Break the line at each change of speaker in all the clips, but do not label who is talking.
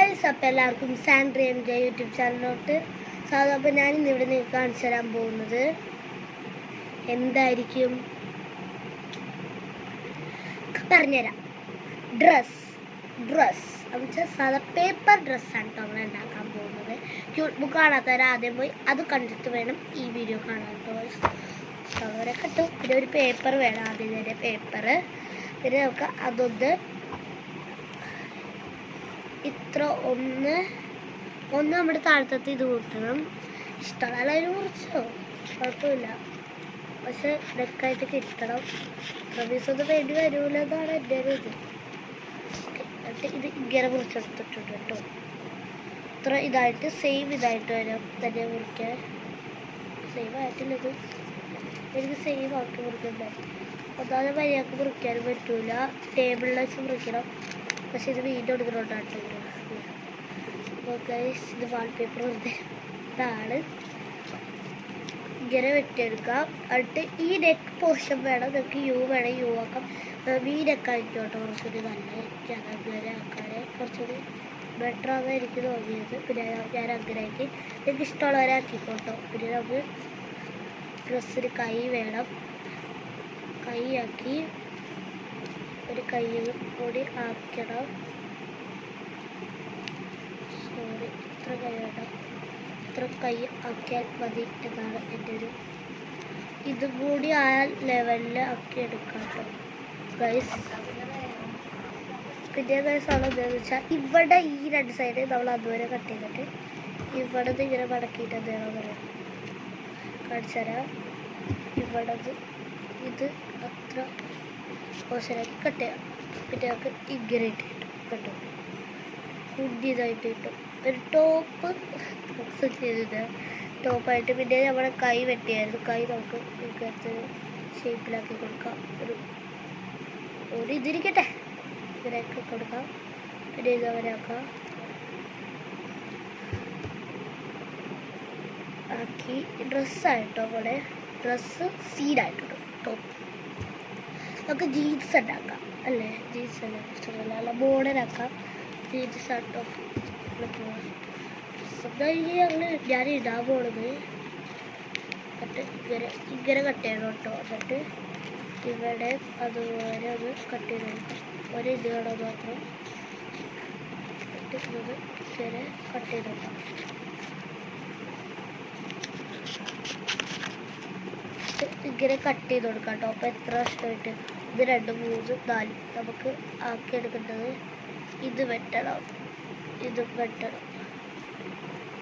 Guys, അപ്പം എല്ലാവർക്കും സാൻഡ്രി എൻ്റെ യൂട്യൂബ് ചാനലിലോട്ട് സാധാരണ. അപ്പം ഞാനിന്ന് ഇവിടെ നിങ്ങൾക്ക് കാണിച്ചു തരാൻ പോകുന്നത് എന്തായിരിക്കും പറഞ്ഞുതരാം. ഡ്രസ് എന്ന് വെച്ചാൽ സാധാ പേപ്പർ ഡ്രസ്സാണ് കേട്ടോ നമ്മൾ ഉണ്ടാക്കാൻ പോകുന്നത്. ക്യൂട്ട് ബുക്ക് കാണാത്തവരെ ആദ്യം പോയി അത് കണ്ടിട്ട് വേണം ഈ വീഡിയോ കാണാൻ കേട്ടോ. അവരെ കിട്ടും. പിന്നെ ഒരു പേപ്പർ വേണം, ആദ്യം തന്നെ പേപ്പർ. പിന്നെ നമുക്ക് അതൊന്ന് ഇത്ര ഒന്ന് നമ്മുടെ താഴത്തെ ഇത് കൂട്ടണം. ഇഷ്ടമുള്ള അതിന് കുറിച്ചോ കുഴപ്പമില്ല, പക്ഷെ നെക്കായിട്ട് കിട്ടണം. പ്രവീസൊന്നും വേണ്ടി വരൂല എന്നാണ് എൻ്റെ ഒരു ഇത്. എന്നിട്ട് ഇത് ഇങ്ങനെ മുറിച്ചെടുത്തിട്ടുണ്ട് കേട്ടോ. ഇത്ര ഇതായിട്ട് സെയിം ഇതായിട്ട് വരും തന്നെ മുറിക്കാൻ. സെയിം ആയിട്ടില്ലത്, എനിക്ക് സെയിം ആക്കി മുറിക്കണ്ടേ. ഒന്നാമത് മര്യാദക്ക് മുറിക്കാനും പറ്റൂല, ടേബിളിൽ വെച്ച് മുറിക്കണം. പക്ഷെ ഇത് വീണ്ടും എടുക്കണോണ്ടാട്ടോ. ഇത് വാൾപേപ്പർ വെറുതെ ഇതാണ്. ഇങ്ങനെ വെട്ടിയെടുക്കാം. എന്നിട്ട് ഈ നെക്ക് പോർഷൻ വേണം, നിങ്ങൾക്ക് യു വേണം യു ആക്കാം. വി നെക്ക് ആയിക്കോട്ടെ കുറച്ചുകൂടി നല്ല. അങ്ങനെ ആക്കാൻ കുറച്ചുകൂടി ബെറ്റർ ആണെന്ന് എനിക്ക് തോന്നിയത്. പിന്നെ ഞാൻ അങ്ങനെ ആക്കി, എനിക്ക് ഇഷ്ടമുള്ളവരെ ആക്കിക്കോട്ടോ. പിന്നെ നമുക്ക് ഡ്രസ്സിന് കൈ വേണം. കൈ ആക്കി ഒരു കൈ കൂടി ആക്കണം. സോറി, ഇത്ര കൈ വേണം, ഇത്ര കൈ ആക്കിയാൽ മതി എന്നാണ് എൻ്റെ ഒരു. ഇതും കൂടി ആ ലെവലിൽ ആക്കി എടുക്കാം കേട്ടോ ഗൈസ്. പിന്നെ ഗൈസ് ആണ് എന്താണെന്ന് വെച്ചാൽ ഇവിടെ ഈ രണ്ട് സൈഡ് നമ്മൾ അതുവരെ കട്ട് ചെയ്തിട്ട് ഇവിടെ നിന്ന് ഇങ്ങനെ മടക്കിയിട്ട് എന്താണോ പറയാം കാണിച്ചു തരാം. ഇവിടെ ഇത് അത്ര മോശമാക്കി കട്ട് ചെയ്യാം. പിന്നെ നമുക്ക് ഇങ്ങനെ ഇട്ട് കിട്ടും കേട്ടോ, കുഞ്ഞിതായിട്ട് കിട്ടും. ഒരു ടോപ്പ് ചെയ്തത് ടോപ്പായിട്ട്. പിന്നെ നമ്മുടെ കൈ വെട്ടിയായിരുന്നു. കൈ നമുക്ക് ഇങ്ങനത്തെ ഷേപ്പിലാക്കി കൊടുക്കാം. ഒരു ഇതിരിക്കട്ടെ, ഇങ്ങനെയൊക്കെ കൊടുക്കാം. പിന്നെ ഇത് അങ്ങനെ ആക്കി ഡ്രസ്സായിട്ടോ. അവിടെ ഡ്രസ്സ് സീഡായിട്ടോ ടോപ്പ്. നമുക്ക് ജീൻസ് ഉണ്ടാക്കാം അല്ലേ? ജീൻസ് അല്ലേ ഇഷ്ടമല്ല, അല്ല മോഡലാക്കാം. ജീൻസ് ആട്ടോ പോവാം. ഞാൻ ഇടാൻ പോണത്. എന്നിട്ട് ഇങ്ങനെ കട്ട് ചെയ്യണം കേട്ടോ. എന്നിട്ട് ഇവിടെ അതുപോലെ ഒന്ന് കട്ട് ചെയ്ത് കൊടുക്കാം. ഒരു ഇത് വേണം മാത്രം. എന്നിട്ട് ഇത് ഇങ്ങനെ കട്ട് ചെയ്ത് കൊടുക്കാം. ഇങ്ങനെ കട്ട് ചെയ്ത് കൊടുക്കാം കേട്ടോ. അപ്പോൾ എത്ര ഇഷ്ടമായിട്ട് ഇത് 2, 3, 4 നമുക്ക് ആക്കിയെടുക്കേണ്ടത്. ഇത് വെട്ടണം, ഇത് വെട്ടണം.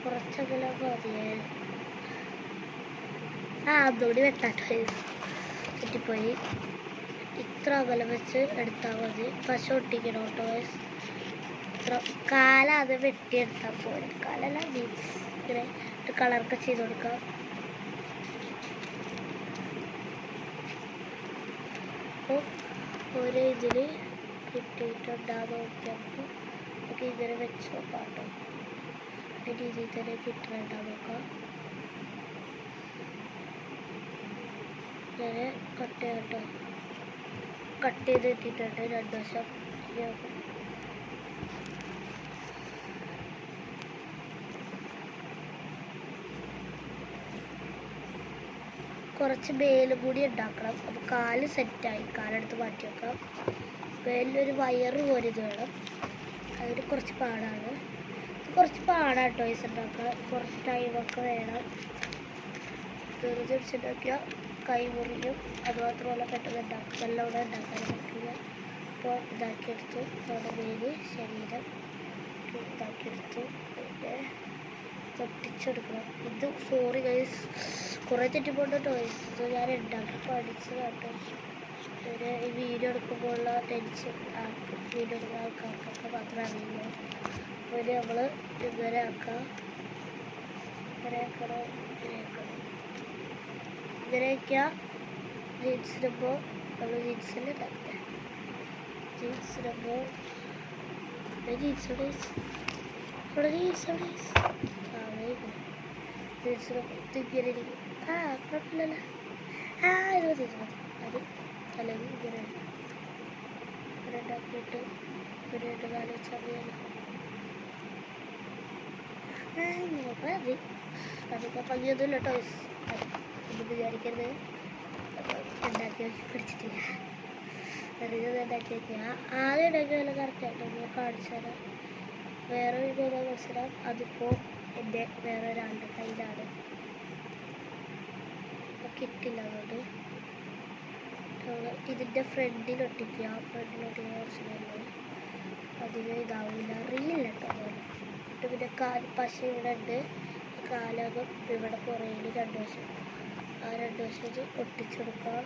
കുറച്ചെങ്കിലും മതിയേ. അതുകൂടി വെട്ടാട്ടോ, തെറ്റിപ്പോയി. ഇത്ര അകലം വെച്ച് എടുത്താൽ മതി. പശ ഒട്ടിക്കണം കേട്ടോ. ഇത്ര കാല അത് വെട്ടിയെടുത്താൽ പോലെ. കാലല്ല, ജീൻസ് ഇങ്ങനെ കളറൊക്കെ ചെയ്ത് കൊടുക്കാം. അപ്പോൾ ഒരു ഇതിൽ കിട്ടിയിട്ടുണ്ടാകുന്ന നോക്കിയാൽ നമുക്ക് ഇങ്ങനെ വെച്ച് നോക്കാം കേട്ടോ. രീതിയിൽ തന്നെ കിട്ടുന്നുണ്ടാവും നോക്കാം. ഞാൻ കട്ട് ചെയ്യാം കേട്ടോ. കട്ട് ചെയ്ത് എത്തിയിട്ടുണ്ട് 2 വശം. കുറച്ച് മേലും കൂടി ഉണ്ടാക്കണം. അപ്പോൾ കാല് സെറ്റായി, കാലെടുത്ത് മാറ്റി വെക്കാം. മേലിലൊരു വയറ് പോലെ ഇത് വേണം. അതിന് കുറച്ച് പാടാണ്. കുറച്ച് പാടാണ് ടോയ്സ് ഉണ്ടാക്കാൻ, കുറച്ച് ടൈമൊക്കെ വേണം. വെറുതെ വെച്ചുണ്ടാക്കിയാൽ കൈ മുറിയും. അതുമാത്രമല്ല പെട്ടെന്ന് ഉണ്ടാക്കും, നല്ലോണം ഉണ്ടാക്കാൻ പറ്റില്ല. അപ്പോൾ ഇതാക്കിയെടുത്തു. നമ്മുടെ മേല് ശരീരം ഇതാക്കിയെടുത്തു. പിന്നെ തൊട്ടിച്ചെടുക്കണം. ഇത് സോറി ഗൈസ്, കുറേ തെറ്റിപ്പോണ്ട് ടോയ്സ്. ഇത് ഞാൻ ഉണ്ടാക്കി പഠിച്ചു കേട്ടോ. പിന്നെ ഈ വീഡിയോ എടുക്കുമ്പോഴുള്ള ടെൻഷൻ വീഡിയോ എടുക്കുന്ന ആൾക്കാർക്കൊക്കെ മാത്രമേ അറിയുള്ളൂ. പിന്നെ നമ്മൾ ഇങ്ങനെ ആക്കാം. ഇങ്ങനെ ആക്കണം, ഇങ്ങനെ ആക്കിയാൽ ജീൻസിടുമ്പോൾ നമ്മൾ ജീൻസിൽ ഇതാക്കട്ടെ. ജീൻസിടുമ്പോൾ ജീൻസിടുമ്പോൾ ഇങ്ങനെ ഇരിക്കും. കുഴപ്പമില്ലല്ലോ. ഇത് മതി, അത് അല്ലെങ്കിൽ ഇങ്ങനെ ഉണ്ടാക്കിയിട്ട് ഒരു 2 4 വെച്ചാൽ മതിയല്ലോ. മതി. അതൊക്കെ ഭംഗിയൊന്നുമില്ല ടോയ്സ്. ഇത് വിചാരിക്കരുത് ഉണ്ടാക്കി നോക്കി പഠിച്ചിട്ടില്ല. വെറുതെ ഉണ്ടാക്കി വയ്ക്കുക. ആദ്യം ഉണ്ടാക്കി വല്ല കറക്റ്റായിട്ട് ഞാൻ കാണിച്ചു തരാം. വേറെ ഒരു മൂന്നാം മത്സരം അതിപ്പോൾ എൻ്റെ വേറെ ഒരാളുടെ കയ്യിലാണ്. കിട്ടില്ല. അതുകൊണ്ട് ഇതിൻ്റെ ഫ്രണ്ടിലൊട്ടിക്കുക. ഫ്രണ്ടിലൊട്ടിക്കുക കുറച്ച് നേരം അതിന് ഇതാവില്ല, അറിയില്ല കേട്ടോ. എന്നിട്ട് പിന്നെ പശ ഇവിടെ ഉണ്ട്. കാലകം ഇവിടെ പുറയിൽ 2 വശം, ആ 2 വശം ഇത് ഒട്ടിച്ചെടുക്കാം.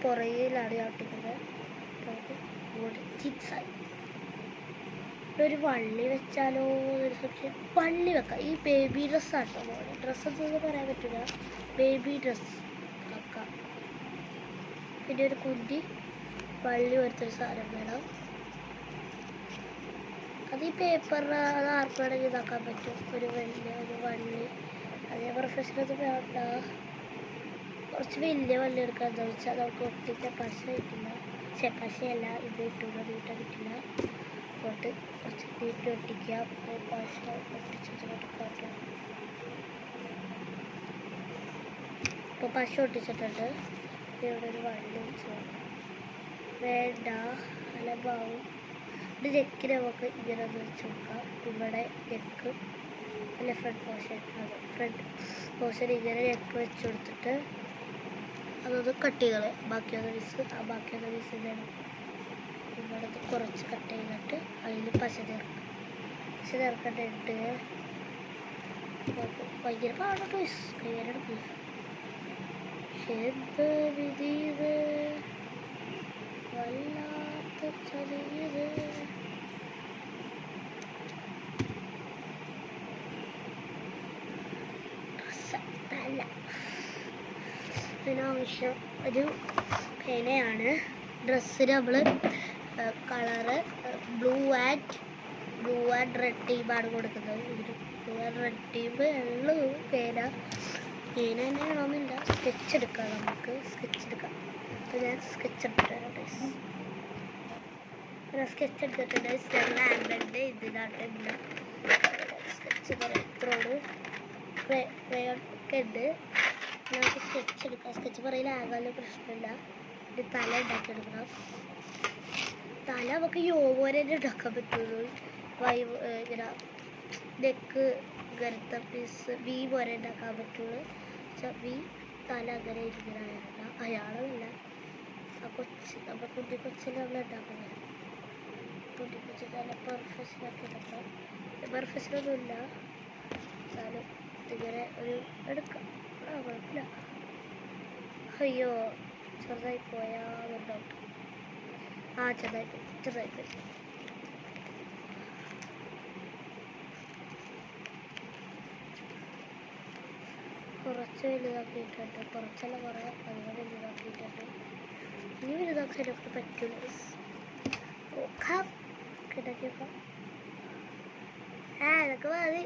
പുറകിലാണ് ഞാൻ ഒട്ടിക്കുന്നത്. ചിക്സായി ഒരു വള്ളി വെച്ചാലോ എന്നൊരു സംശയം. വള്ളി വെക്കാം. ഈ ബേബി ഡ്രസ്സാട്ടോ. ഡ്രസ്സൊന്നും പറയാൻ പറ്റില്ല, ബേബി ഡ്രസ്സ് ആക്കാം. പിന്നെ ഒരു കുഞ്ഞി വള്ളി പോലത്തൊരു സാധനം വേണം. അത് ഈ പേപ്പറിൽ അത് ആർക്കും വേണമെങ്കിൽ ഇതാക്കാൻ പറ്റും. ഒരു വള്ളി അതേ പ്രൊഫഷനൊന്നും വേണ്ട. കുറച്ച് വലിയ വള്ളി എടുക്കാൻ എന്താ വെച്ചാൽ നമുക്ക് ഒട്ടിച്ച പശ കിട്ടില്ല. പശയല്ല, ഇത് നീട്ടാൻ കിട്ടില്ല. അതുകൊണ്ട് കുറച്ച് നീട്ടി ഒട്ടിക്കുക. പശ ഒട്ടിച്ചിട്ട് ഇപ്പോൾ പശ ഒട്ടിച്ചിട്ടുണ്ട്. ഇവിടെ ഒരു വള്ളി വെച്ച് വേണ്ട അലഭാവും. ഇത് നെക്കിന് നമുക്ക് ഇങ്ങനെ ഒന്ന് വെച്ച് കൊടുക്കാം. ഇവിടെ നെക്ക് അല്ല ഫ്രണ്ട് പോർഷൻ ഇങ്ങനെ നെക്ക് വെച്ച് കൊടുത്തിട്ട് അതൊന്ന് കട്ട് ചെയ്തോളെ. ബാക്കിയൊന്ന് പീസ് വേണം. ഇവിടെ കുറച്ച് കട്ട് ചെയ്തിട്ട് അതിൽ പശ ചേർക്കണ്ടിട്ട് ഭയങ്കര പാടോട്ടോ. കൈകാരെടുക്കില്ല. എന്ത് വിധിയത്, വല്ലാത്ത ചതിയത്. ഇതിനാവശ്യം ഒരു പേനയാണ്. ഡ്രസ്സിന് നമ്മൾ കളറ് ബ്ലൂ ആൻഡ് റെഡ് ടീമാണ് കൊടുക്കുന്നത്. ബ്ലൂ ആൻഡ് റെഡ് ടീം ഉള്ളൂ. പേന തന്നെ വേണമെന്നില്ല. സ്കെച്ച് എടുക്കാം. അപ്പോൾ ഞാൻ സ്കെച്ച് എടുത്തിട്ടുണ്ട്. നല്ല ആൻഡൻ്റെ ഇതിനാട്ടുണ്ട് സ്കെച്ച് എത്രയോട് ഒക്കെ ഉണ്ട്. നമുക്ക് സ്കെച്ച് എടുക്കാം. സ്കെച്ച് പറയില്ല, ആകാനുള്ള പ്രശ്നമില്ല. ഒരു തല ഉണ്ടാക്കിയെടുക്കണം. തല നമുക്ക് യോപോലെ ഉണ്ടാക്കാൻ പറ്റുള്ളൂ. ഇങ്ങനെ നെക്ക് ഇങ്ങനത്തെ പീസ് വി പോലെ ഉണ്ടാക്കാൻ പറ്റുള്ളൂ. വി തല അങ്ങനെ ഇരിക്കുന്നതല്ല, അയാളല്ല. ആ നമ്മുടെ കുഞ്ഞിക്കൊച്ചിന് നമ്മൾ ഉണ്ടാക്കുന്നത്. കുഞ്ഞിക്കൊച്ചിന് നല്ല പെർഫെക്ഷനൊക്കെ എടുക്കാം. പെർഫെക്ഷനൊന്നുമില്ല, എന്നാലും ഇങ്ങനെ ഒരു എടുക്കാം. കുഴപ്പമില്ല. അയ്യോ ചെറുതായി പോയാന്നുണ്ടോട്ട്. ചെറുതായി കുറച്ച് വലുതാക്കിയിട്ടുണ്ട്. കുറച്ചല്ല, കുറേ അതുപോലെ വലുതാക്കിയിട്ടുണ്ട്. ഇനി വലുതാക്കാൻ എനിക്ക് പറ്റില്ല. നോക്കാം, കിടക്കി നോക്കാം. അതൊക്കെ മതി.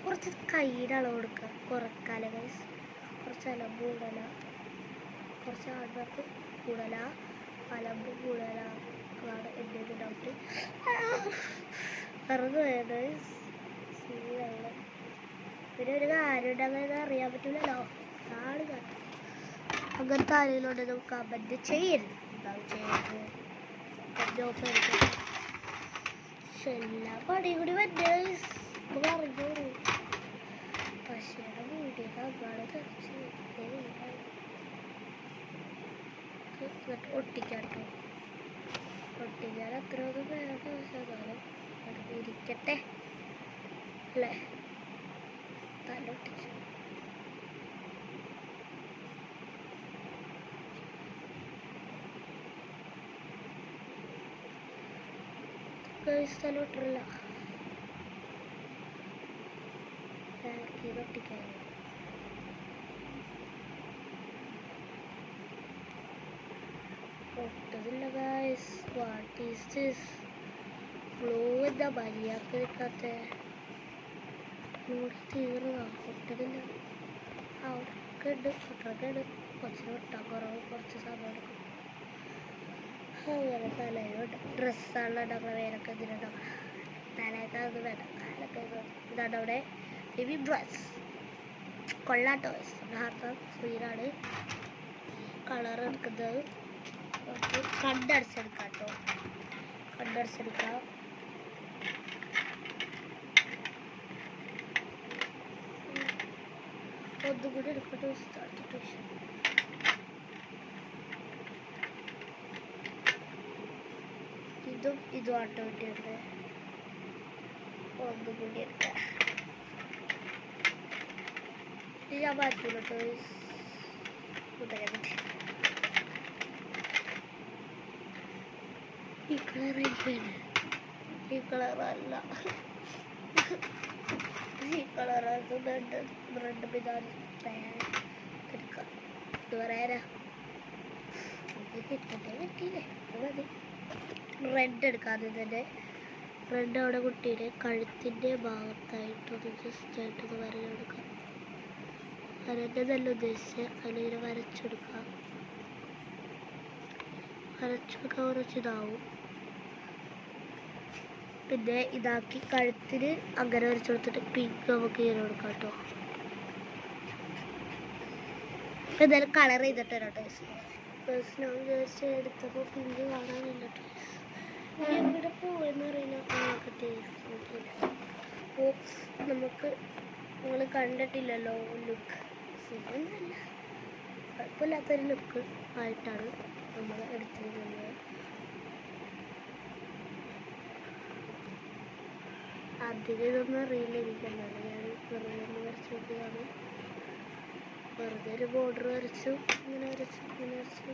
കുറച്ച് കൈയുടെ അളവ് കൊടുക്കുക. കുറക്കാല ഗൈസ്. കുറച്ച് അലമ്പ് കൂടല, കുറച്ച് ഹാർഡ് വർക്ക് കൂടല, അലമ്പ് കൂടല. അതാണ് എൻ്റെ ഒരു ഡൗട്ട്. മറന്നു പോയത്. പിന്നെ ഒരു കാര്യം ഉണ്ടെങ്കിൽ അറിയാൻ പറ്റില്ലല്ലോ. ആണ് കാര്യം. അങ്ങനത്തെ ആരെങ്കിലും നമുക്ക് കമൻറ്റ് ചെയ്യരുത്. എന്താവും ചെയ്യരുത്. എല്ലാ പണിയും കൂടി വന്നേ പറഞ്ഞോളൂ. പശയുടെ വീഡിയോ അങ്ങനെ തെറിച്ച് ഒട്ടിക്കാട്ടോ. ഒട്ടിക്കാൻ അത്രയൊന്നും വേണ്ട. എന്നാലും അത് ഇരിക്കട്ടെ അല്ലേ. തല ഒട്ടിച്ചു. സ്ഥലം ഇട്ടില്ല. ഒട്ടിക്കാൻ ഒട്ടതില്ല guys. What is this? Flow എന്താ മര്യാദക്ക് നിൽക്കാത്ത? ഫ്ലോട് തീർന്നതാ. ഒട്ടതില്ല. അവിടെയൊക്കെ ഉണ്ട്. അത്രയൊക്കെ ഉണ്ട്. കുറച്ച് വെട്ടാൻ കുറവ്, കുറച്ച് സമയം എടുക്കും. അങ്ങനെ തലയിലോട്ട് ഡ്രസ്സാണ് ഉണ്ടാക്കണം. വേനൊക്കെ എന്തിനുണ്ടാക്കണം? തലയൊക്കെ അത് വേണം. കാലൊക്കെ ഇതാണ് അവിടെ ഹെവി ഡ്രസ് കൊള്ളാട്ടോ. ഹാർട്ട് സീനാണ് കളർ എടുക്കുന്നത്. കണ്ടടിച്ചെടുക്കാം കേട്ടോ. കണ്ടടിച്ചെടുക്കാം. ഒന്നുകൂടി എടുക്കട്ടെ. ഇതും ആട്ടോ വേണ്ടിയുണ്ട്. ഒന്നുകൂടി എടുക്കാം. ഇത് ഞാൻ മാറ്റില്ല കേട്ടോ. ഈ കളർ ഈ കളറല്ല, ഈ കളർ റെഡ് പിതാൻ എടുക്കാം. ഇത് പറയാനാ കിട്ടിയില്ലേ? മതി. റെഡ് എടുക്കാതെ തന്നെ റെഡ് അവിടെ കുട്ടിയുടെ കഴുത്തിൻ്റെ ഭാഗത്തായിട്ടൊന്ന് ജസ്റ്റ് ആയിട്ടൊന്ന് വരഞ്ഞെടുക്കാം. വരൻ്റെ നല്ല ഉദ്ദേശിച്ച് അതിലിങ്ങനെ വരച്ചെടുക്കാം. വരച്ചെടുക്കാൻ കുറച്ച് ഇതാവും. പിന്നെ ഇതാക്കി കഴുത്തിന് അങ്ങനെ വരച്ചെടുത്തിട്ട് പിങ്ക് നമുക്ക് ഇങ്ങനെ കൊടുക്കാം കേട്ടോ. ഇപ്പം എന്തായാലും കളർ ചെയ്തിട്ട് വരാം കേട്ടോ. ഞാൻ വിചാരിച്ച് എടുത്തപ്പോൾ പിങ്ക് കാണാനില്ല കേട്ടോ. എവിടെ പോയെന്നറിയില്ല. അപ്പോൾ നമുക്ക് നിങ്ങൾ കണ്ടിട്ടില്ലല്ലോ ലുക്ക്. സുഖമൊന്നുമല്ല, കുഴപ്പമില്ലാത്തൊരു ലുക്ക് ആയിട്ടാണ് നമ്മൾ എടുത്തിരുന്നത്. അധികം ഇതൊന്നും അറിയില്ല എനിക്കെന്നാണ്. ഞാൻ വെറുതെ ഒന്ന് വരച്ച് നോക്കിയതാണ്. വെറുതെ ഒരു ബോർഡർ വരച്ചു, ഇങ്ങനെ വരച്ചു, ഇങ്ങനെ വരച്ചു.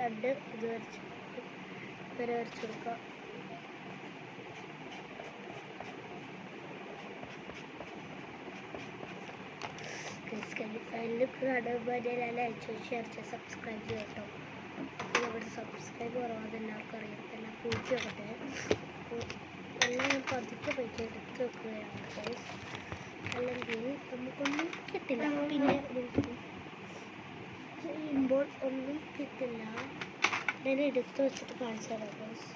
രണ്ട് ഇത് വരച്ച് വരെ വരച്ചു കൊടുക്കാം. ലുക്ക് കാണുമ്പോൾ ലൈക്ക് ഷെയർ ചെയ്ത് സബ്സ്ക്രൈബ് ചെയ്യാം കേട്ടോ. നമ്മുടെ സബ്സ്ക്രൈബ് കുറവാന്ന് എല്ലാവർക്കും അറിയാം. എല്ലാം പൂജ്യം നോക്കട്ടെ. അപ്പോൾ എല്ലാം ഞാൻ പതുക്കെ പൈസ എടുത്ത് വെക്കുകയാണ്. അല്ലെങ്കിൽ നമുക്കൊന്നും കിട്ടില്ല. പിന്നെ ചെയ്യുമ്പോൾ ഒന്നും കിട്ടില്ല. ഞാൻ എടുത്ത് വെച്ചിട്ട് കാണിച്ചു തരാം ഗൈസ്.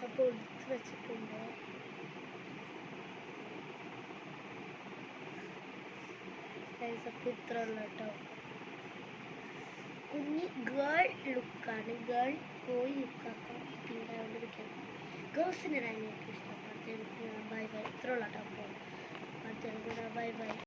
അപ്പോൾ എടുത്ത് വെച്ചിട്ടുണ്ട്. അപ്പോൾ ഇത്ര ഉള്ള കേട്ടോ. കുഞ്ഞി ഗേൾ ലുക്കാണ്. ഗേൾ പോയി ലുക്കാക്കാം. ഉണ്ടാവുകൊണ്ടിരിക്കാൻ ഗേൾസിനാണ് എനിക്ക് ഇഷ്ടം. Bye bye. ഇത്ര ഉള്ള കേട്ടോ. അപ്പോൾ ബൈ ബൈ.